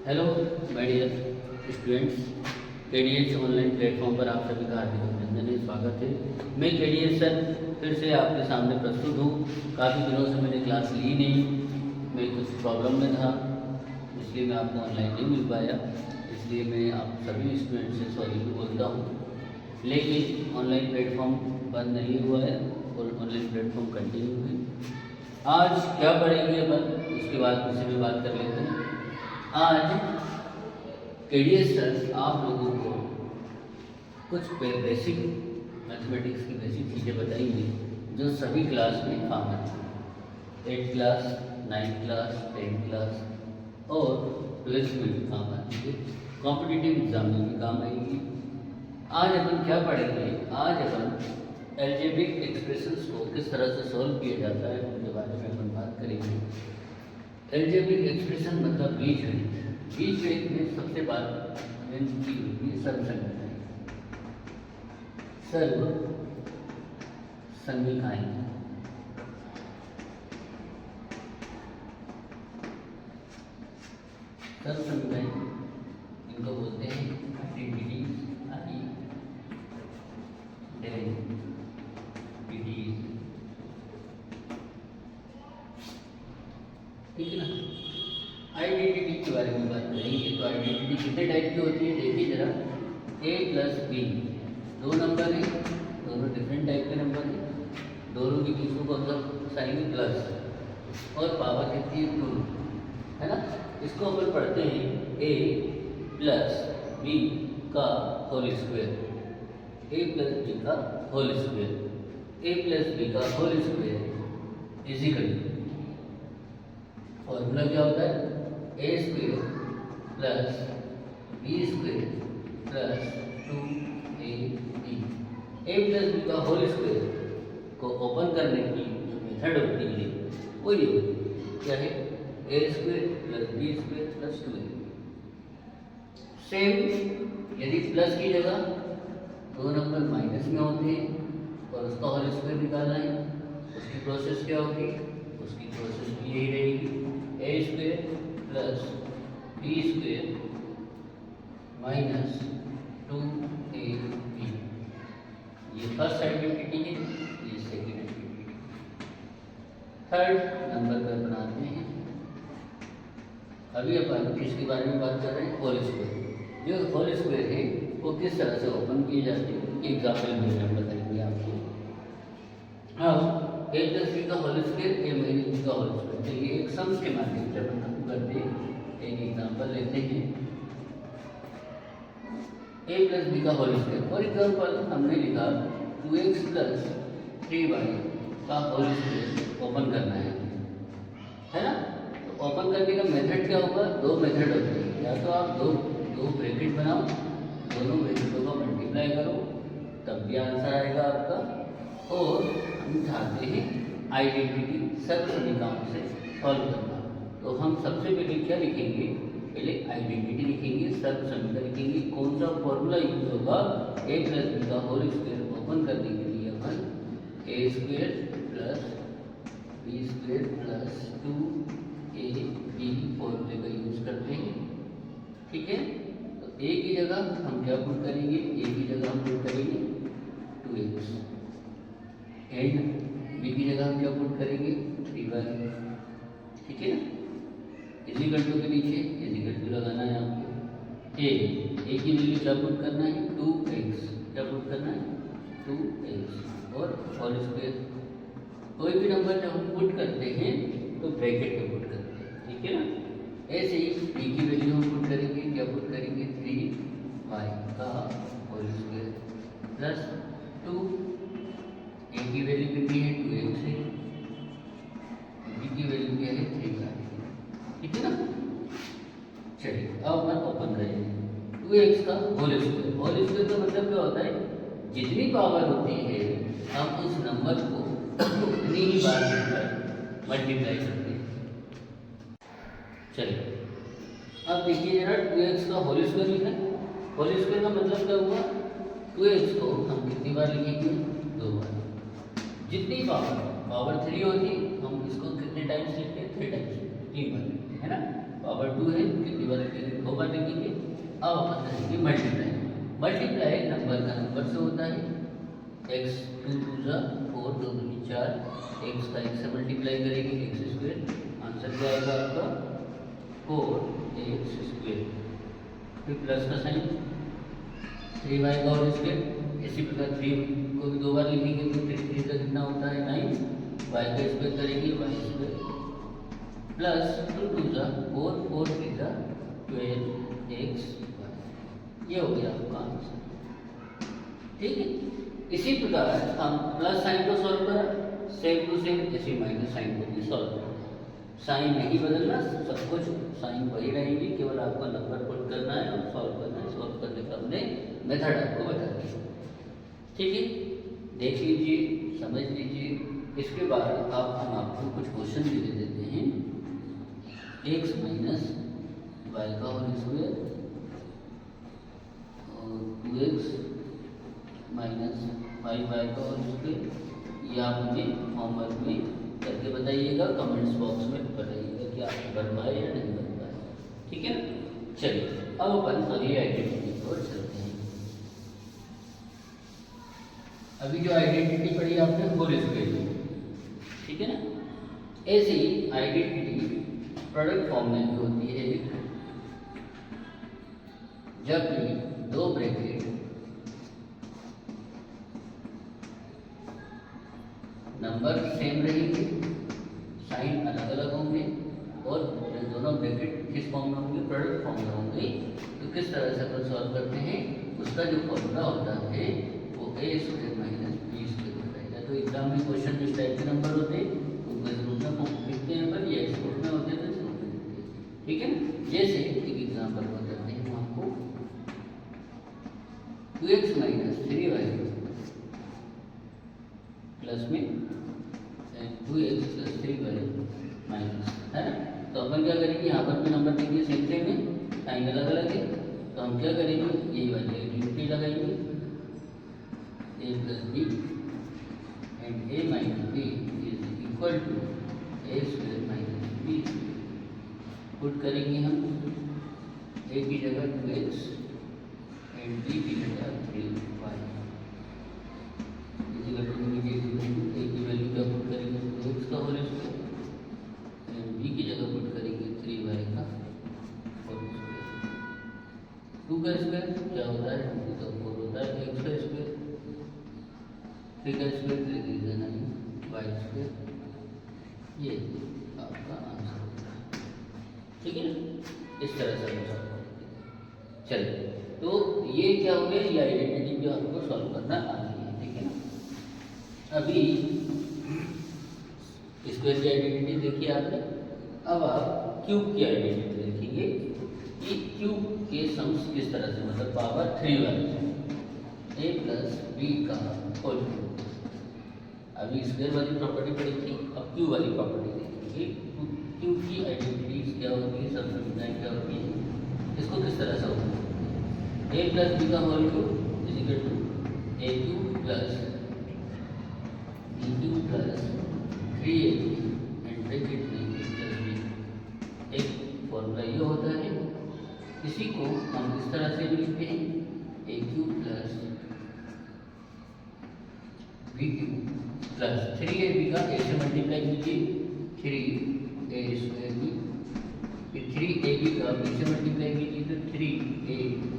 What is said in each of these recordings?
Hello my dear students, KDS online platform पर आप सभी का हार्दिक अभिनंदन है, स्वागत है। मैं केडीएस सर फिर से आपके सामने प्रस्तुत हूँ। काफ़ी दिनों से मैंने क्लास ली नहीं, मैं कुछ प्रॉब्लम में था, इसलिए मैं आपको ऑनलाइन नहीं मिल पाया। इसलिए मैं आप सभी स्टूडेंट से सॉरी भी बोलता हूँ। लेकिन ऑनलाइन प्लेटफॉर्म बंद नहीं हुआ है और ऑनलाइन प्लेटफॉर्म कंटिन्यू है। आज क्या पढ़ेंगे अपन, उसके बाद उसी में बात कर लेते हैं। आज केडीएस सर आप लोगों को कुछ बेसिक मैथमेटिक्स की बेसिक चीज़ें बताएंगे जो सभी क्लास में काम आती है। 8th class, 9th class, 10th class और 12th में भी काम आती है, कॉम्पिटिटिव एग्जाम में भी काम आएगी। आज अपन क्या पढ़ेंगे? आज अपन एल्जेब्रिक एक्सप्रेशंस को किस तरह से सॉल्व किया जाता है उनके बारे में अपन बात करेंगे। एल्जेब्रिक एक्सप्रेशन मतलब बीजगणित। बीजगणित में सबसे बात की होती है सर्व समीकरण। सर्व समीकरण सर्व समीकरण इनको बोलते हैं आइडेंटिटीज। ठीक है ना। आइडेंटिटी के बारे में बात करेंगे तो आइडेंटिटी कितने टाइप की होती है देखिए जरा। ए प्लस बी दो नंबर है, दोनों डिफरेंट टाइप के नंबर हैं, दोनों के बीच में कौन सा साइन है प्लस, और पावर कितनी है 2, है ना। इसको अपन पढ़ते हैं ए प्लस बी का whole square. A plus B का whole square, A plus B का होल स्क्वायर इजिकल फॉर्मूला क्या होता है? A square plus B square plus 2ab। A plus B का होल स्क्वायर को ओपन करने की जो मेथड होती है वो ये क्या है? A square plus B square plus 2ab। Same यदि प्लस की जगह दो नंबर माइनस में होते हैं और उसका होल स्क्वायर निकालना है, उसकी प्रोसेस क्या होगी? उसकी प्रोसेस भी यही रहेगी, A square plus B square minus 2ab। ये फर्स्ट आइडेंटिटी है, ये सेकेंड आइडेंटिटी। थर्ड नंबर पर बनाते हैं। अभी अपन किसके बारे में बात कर रहे हैं? Whole square. जो होल स्क्वायर है वो किस तरह से ओपन किए जाते हैं, एग्जाम्पल में हम बताएंगे आपको। अब ए प्लस बी का होल स्क्वायर, ए माइनस बी का होल स्क्वायर, चलिए एक सम्स के माध्यम से अपन करते हैं। एक एग्जाम्पल लेते हैं, ए प्लस बी का होल स्क्वायर। फॉर एग्जाम्पल हमने लिखा 2x प्लस 3y का होल स्क्वायर ओपन करना है ना। तो ओपन करने का मेथड क्या होगा? दो मेथड होते हैं, या तो आप दो ब्रैकेट बनाओ, दोनों ब्रैकेटों का मल्टीप्लाई करो, तब भी आंसर आएगा आपका। और हम चाहते हैं आइडेंटिटी सर्व समीकरण से सॉल्व करना, तो हम सबसे पहले क्या लिखेंगे? पहले आइडेंटिटी लिखेंगे, सर्व समीकरण लिखेंगे। कौन सा फॉर्मूला यूज होगा? ए प्लस बी का होल स्क्वायर ओपन करने के लिए अपन A square plus B square plus 2ab फॉर्मूले का यूज करते हैं। ठीक है, तो ए की जगह हम क्या पुट करेंगे? ए की जगह हम पुट करेंगे 2x एंड बी की जगह हम क्या पुट करेंगे? 3y। ठीक है ना। इजिकल टू के नीचे इजिकल टू लगाना है आपको। ए की वैल्यू क्या पुट करना है? 2x। क्या पुट करना है? 2x और होल स्क्वायर। कोई भी नंबर जब हम पुट करते हैं तो ब्रैकेट में पुट करते हैं, ठीक है ना। ऐसे ही बी की वैल्यू हम पुट करेंगे, क्या पुट करेंगे? 3y का होल स्क्वायर प्लस 2। ए की वैल्यू कितनी है? 2x है, बी की वैल्यू क्या है? 3y। ठीक है ना। चलिए अब अपन ओपन करेंगे 2x का होल स्क्वायर। होल स्क्वायर का मतलब क्या होता है? जितनी पावर होती है हम उस नंबर को उतनी ही बार मल्टीप्लाई करते हैं। चलिए अब देखिए जरा 2x का होल स्क्वायर लिखा है। होल स्क्वायर का मतलब क्या हुआ? 2x को हम कितनी बार लिखेंगे? 2 बार। जितनी पावर 3 होती हम इसको कितने टाइम्स लिखते हैं? 3 टाइम्स, 3 बार, है ना। पावर 2 है, कितनी बार लिखेंगे? बार लिखेंगे। अब अपन करेंगे मल्टीप्लाई। मल्टीप्लाई नंबर का नंबर से होता है। एक्स 2 2 जा 4, 2 2 4, एक्स का एक्स से मल्टीप्लाई करेंगे एक्स स्क्वायर, आंसर क्या आएगा आपका 4x स्क्वायर। फिर प्लस का साइन 3y का होल स्क्वायर। इसी प्रकार 3 को भी 2 बार लिखेंगे तो 3 का कितना होता है 9, y का स्क्वायर करेंगे y स्क्वायर प्लस 2 2 जा 4, 4 3 जा 12x, ये हो गया आपका आंसर। ठीक है, इसी प्रकार हम प्लस साइन को सॉल्व करा, सेम टू सेम ऐसे माइनस साइन को भी सॉल्व करा। साइन नहीं बदलना, सब कुछ साइन वही रहेगी, केवल आपको नंबर पुट करना है और सॉल्व करना है। सॉल्व करने का हमने मेथड आपको बता दिया। ठीक है, देख लीजिए, समझ लीजिए। इसके बाद हम आपको कुछ क्वेश्चन भी दे देते हैं। एक्स माइनस वाई का होल स्क्वायर और 2x माइनस 5y का होल स्क्वायर, ये आप मुझे होमवर्क में करके बताइएगा, कमेंट्स बॉक्स में बताइएगा कि आप बन पाए या नहीं बन पाए। ठीक है ना, चलिए अब अपन अगली आइडेंटिटी की ओर चलते हैं। अभी जो आइडेंटिटी पढ़ी आपने होल स्क्वायर, ठीक है ना, ऐसी आइडेंटिटी प्रोडक्ट फॉर्म में भी होती है। जब भी दो ब्रैकेट नंबर सेम रहेंगे, साइन अलग अलग होंगे और दोनों ब्रैकेट किस फॉर्म में होंगे, प्रोडक्ट फॉर्म में होंगे, तो किस तरह से अपन सॉल्व करते हैं, उसका जो फॉर्मूला होता है वो a square minus B square होता है। या तो एग्जाम में क्वेश्चन जिस टाइप के नंबर होते हैं उनको इस रूप में लिखते हैं, पर ये इस रूप में होते हैं तो इस रूप में लिखते हैं। ठीक है, जैसे एक एग्जाम्पल बताते हैं हम आपको, 2x माइनस 3y प्लस में 2x प्लस 3y माइनस, है ना। तो अपन क्या करेंगे, यहाँ पर भी नंबर देंगे सेम सेम है, साइन अलग अलग है, तो हम क्या करेंगे, यही वाली आइडेंटिटी लगाएंगे, a plus B and a minus B is equal to a square minus B. Put करेंगे हम a की जगह 2x एंड b की जगह 3y। a की वैल्यू क्या पुट करेंगे, 2x का होल स्क्वायर एंड b की जगह पुट करेंगे 3y का होल स्क्वायर। 2 का स्क्वायर क्या होता है, 2 का 4 होता है, x का स्क्वायर 3 का स्क्वायर 3 3 9 y स्क्वायर, ये आपका आंसर होता है। ठीक है ना, इस तरह से हम सॉल्व करेंगे। चलिए, तो ये क्या हो गया, ये आइडेंटिटी जो आपको सॉल्व करना आती है। ठीक है ना, अभी स्क्वायर की आइडेंटिटी देखिए आपने। अब आप क्यूब की आइडेंटिटी देखेंगे कि क्यूब के सम्स किस तरह से, मतलब पावर 3 वाले a प्लस बी का होल क्यूब। अभी स्क्वायर वाली प्रॉपर्टी पढ़ी थी, अब क्यूब वाली प्रॉपर्टी देखेंगे। क्यूब की आइडेंटिटीज क्या होती है, सब समझाएं क्या होती है, इसको किस तरह से होता है। a प्लस बी का whole cube is equal to a cube plus B cube plus 3ab and bracket में a प्लस बी। एक फॉर्मूला ये होता है, इसी को हम इस तरह से लिखते हैं, a cube plus B cube plus 3ab का a से मल्टीप्लाई कीजिए 3a स्क्वायर बी, फिर 3ab का b से मल्टीप्लाई कीजिए तो 3ab।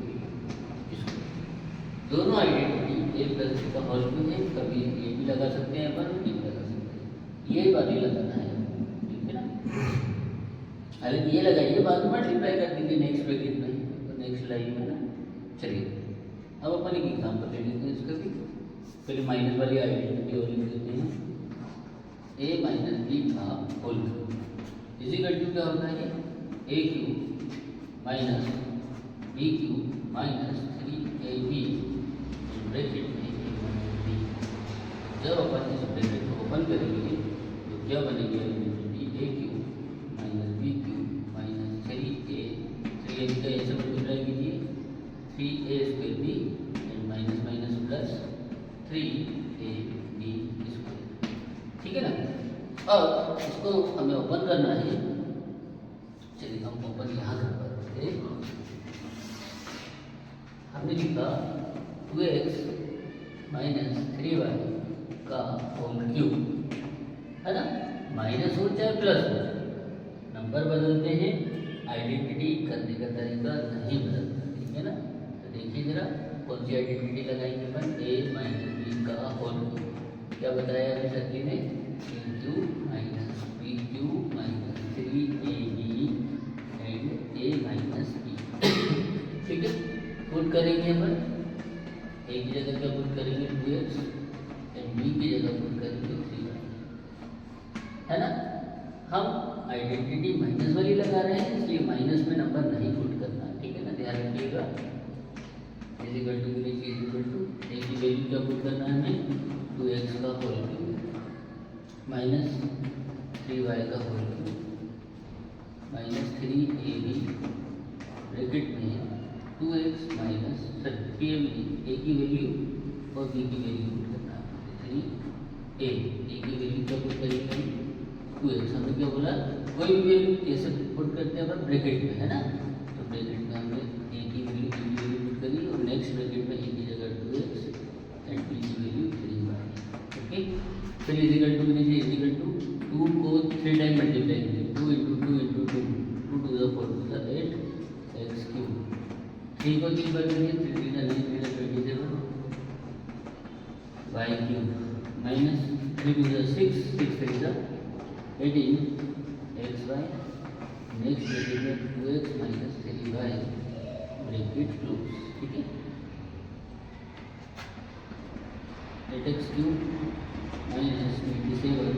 दोनों आइडेंटिटी a प्लस बी का होल क्यूब है, कभी ये भी लगा सकते हैं अपन, भी लगा सकते हैं, ये वाली लगाना है। ठीक है ना, अगर ये लगाइए बाद में मल्टीप्लाई कर दीजिए नेक्स्ट ब्रैकेट में, तो नेक्स्ट लाइन में ना। चलिए अब अपन एक एग्जाम्पल ले लेते हैं इसका भी, फिर माइनस वाली आइडेंटिटी और लिख देते हैं, a माइनस बी का whole cube is equal to क्या होता है, a cube minus B cube minus 3ab bracket में a माइनस बी। जब अपन इस ब्रैकेट को ओपन करेंगे तो क्या बनेगी identity, a cube minus B cube minus 3ab का a से मल्टीप्लाई कीजिए 3a square B and minus minus plus 3ab square. ठीक है ना, अब इसको हमें ओपन करना है। चलिए हम ओपन यहाँ कर पाते हैं, हमने लिखा 2x माइनस 3y का होल क्यूब, है ना। माइनस हो चाहे प्लस हो, नंबर बदलते हैं, आइडेंटिटी करने का तरीका नहीं बदलता, ठीक है ना। तो देखिए जरा कौन सी आइडेंटिटी लगाएंगे अपन, a माइनस बी का होल क्यूब। क्या बताया अभी सर जी ने, a cube minus B cube minus 3ab and a minus B, ठीक है। पुट करेंगे अपन, a की जगह क्या पुट करेंगे 2x एंड b की जगह पुट करेंगे 3y, है ना। हम आइडेंटिटी माइनस वाली लगा रहे हैं, इसलिए माइनस में नंबर नहीं पुट करना, ठीक है ना, ध्यान रखिएगा। इज इक्वल टू के नीचे इज इक्वल टू ए की वैल्यू क्या पुट करना है हमें, 2x का होल क्यूब माइनस 3y का whole cube minus 3ab bracket में 2x माइनस a की वैल्यू और b की वैल्यू पुट करना है, 3a की वैल्यू क्या पुट करेंगे 2x, हमने क्या बोला, कोई भी वैल्यू कैसे पुट करते हैं अपन ब्रैकेट में, है ना। तो ब्रैकेट में हमने a की वैल्यू पुट करी और नेक्स्ट ब्रैकेट में a की जगह 2x एंड b की वैल्यू 3y, ओके। फिर इज इक्वल टू नीचे इज इक्वल टू 2 को 3 टाइम मल्टीप्लाई करेंगे, 2 × 2 × 2 2 to the 4 to the 8 x cube, 3 को 3 बार करेंगे 3 3 9 3 27 y cube minus 3 to the 6 6 3 the 18 xy, next bracket में 2x minus 3y bracket close, ठीक है। 8x cube minus 27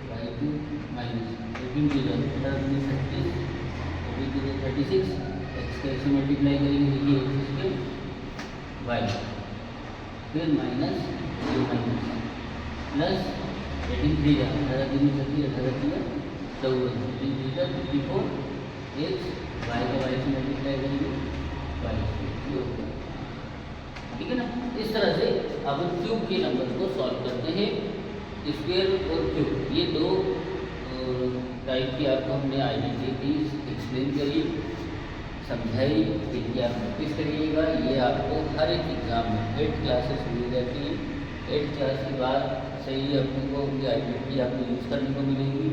y cube minus 18 to the 36 18 to the 36 x का ऐसे multiply करेंगे, देखिए x cube y, फिर माइनस प्लस 18 3 18 3 36 18 3 54 54 x y का y से मल्टीप्लाई करेंगे y, ठीक है ना। इस तरह से अपन क्यूब के नंबर को सॉल्व करते हैं, स्क्वायर और क्यूब, ये दो टाइप की आपको हमने आइडेंटिटी एक्सप्लेन करी, समझाई, इनकी आप प्रैक्टिस करिएगा। ये आपको हर एक एग्ज़ाम में 8 क्लासेस मिल जाती हैं, 8 क्लास के बाद से ही अपने को उनकी आइडेंटिटी आपको यूज़ करने को मिलेगी,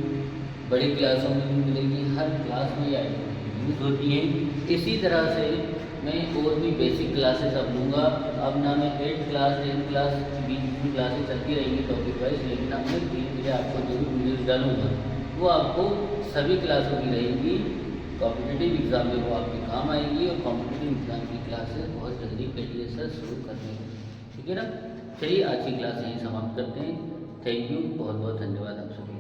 बड़ी क्लासों में भी मिलेगी, हर क्लास में ये आइडेंटिटी यूज़ होती है। इसी तरह से मैं और भी बेसिक क्लासेस अब लूँगा, अब ना मैं 8 क्लास 10 क्लास बीच की क्लासेस चलती रहेंगी टॉपिक वाइज, लेकिन अब मैं धीरे धीरे आपको जो भी वीडियोज़ डालूँगा वो आपको सभी क्लासों की रहेंगी, कॉम्पिटिटिव एग्ज़ाम में वो आपके काम आएगी, और कॉम्पिटिटिव एग्ज़ाम की क्लासेस बहुत जल्दी पहले से शुरू करने हैं, ठीक है ना। चलिए आज की क्लास यहीं समाप्त करते हैं। थैंक यू, बहुत बहुत धन्यवाद आप सभी।